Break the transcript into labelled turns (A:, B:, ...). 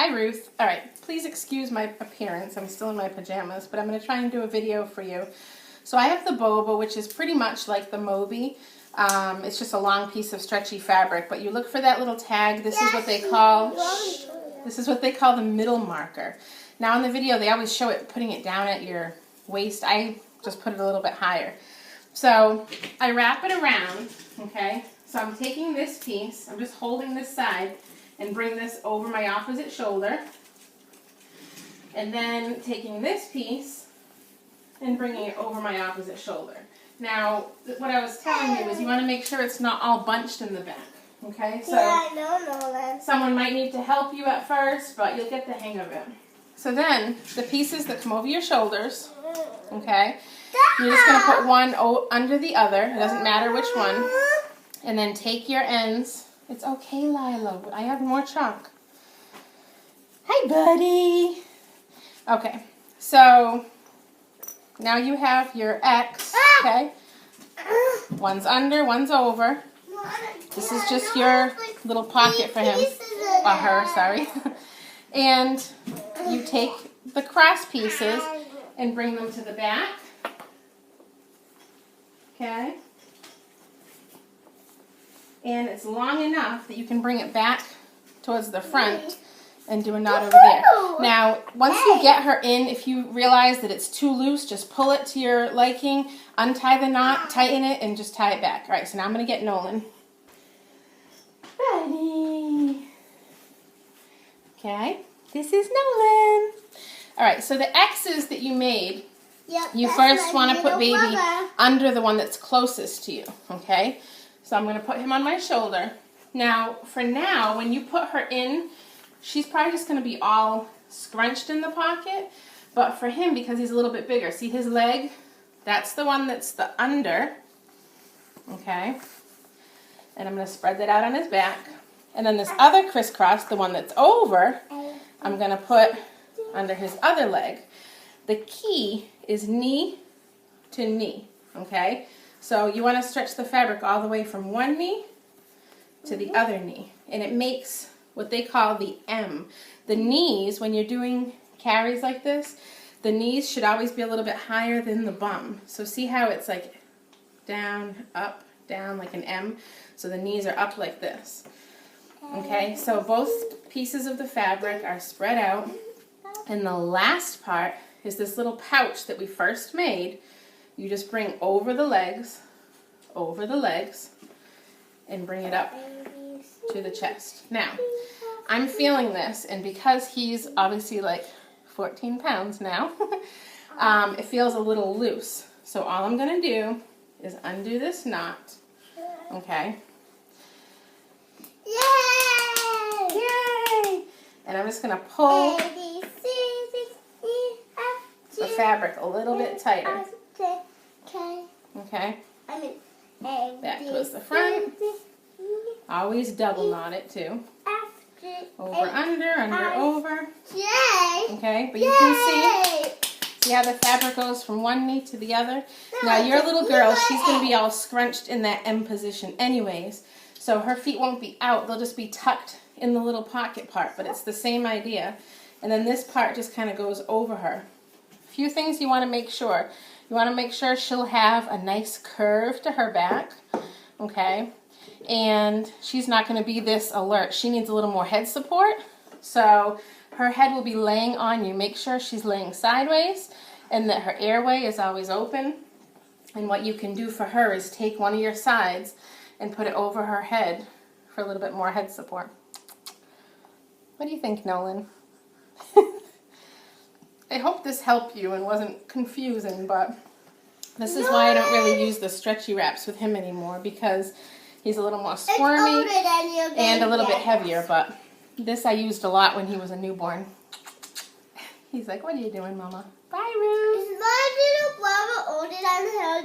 A: Hi, Ruth. All right, please excuse my appearance. I'm still in my pajamas, but I'm going to try and do a video for you. So I have the boba, which is pretty much like the Moby. It's just a long piece of stretchy fabric, but you look for that little tag. This is what they call the middle marker. Now in the video, they always show it putting it down at your waist. I just put it a little bit higher. So I wrap it around, okay? So I'm taking this piece, I'm just holding this side and bring this over my opposite shoulder. And then taking this piece and bringing it over my opposite shoulder. Now, what I was telling you is you want to make sure it's not all bunched in the back, okay? So
B: yeah, I know that.
A: Someone might need to help you at first, but you'll get the hang of it. So then, the pieces that come over your shoulders, okay, you're just going to put one under the other. It doesn't matter which one. And then take your ends. It's okay, Lila. I have more chalk. Hi, buddy. Okay, so now you have your X, okay? One's under, one's over. This is just your little pocket for him. Or her, sorry. And you take the cross pieces and bring them to the back. Okay? And it's long enough that you can bring it back towards the front and do a knot over there. Now, once you get her in, if you realize that it's too loose, just pull it to your liking, untie the knot, tighten it, and just tie it back. All right, so now I'm going to get Nolan. Ready. Okay, this is Nolan. All right, so the X's that you made, you first want to put baby under the one that's closest to you, okay? So I'm going to put him on my shoulder. Now, for now, when you put her in, she's probably just going to be all scrunched in the pocket. But for him, because he's a little bit bigger, see his leg? That's the one that's the under. Okay? And I'm going to spread that out on his back. And then this other crisscross, the one that's over, I'm going to put under his other leg. The key is knee to knee. Okay? So you want to stretch the fabric all the way from one knee to the other knee. And it makes what they call the M. The knees, when you're doing carries like this, the knees should always be a little bit higher than the bum. So see how it's like down, up, down, like an M? So the knees are up like this. Okay, so both pieces of the fabric are spread out. And the last part is this little pouch that we first made. You just bring over the legs, and bring it up to the chest. Now, I'm feeling this, and because he's obviously like 14 pounds now, it feels a little loose. So all I'm going to do is undo this knot, okay?
B: Yay!
A: Yay! And I'm just going to pull the fabric a little bit tighter. Okay? Back towards the front. Always double knot it too. Over, under, over. Okay, but you can see how the fabric goes from one knee to the other. Now your little girl, she's going to be all scrunched in that M position anyways. So her feet won't be out. They'll just be tucked in the little pocket part. But it's the same idea. And then this part just kind of goes over her. A few things you want to make sure. You want to make sure she'll have a nice curve to her back. Okay? And she's not going to be this alert. She needs a little more head support. So her head will be laying on you. Make sure she's laying sideways and that her airway is always open. And what you can do for her is take one of your sides and put it over her head for a little bit more head support. What do you think, Nolan? I hope this helped you and wasn't confusing, but this is why I don't really use the stretchy wraps with him anymore, because he's a little more squirmy and a little bit heavier, but this I used a lot when he was a newborn. He's like, what are you doing, Mama? Bye, Ruth.
B: Is my little brother older than her?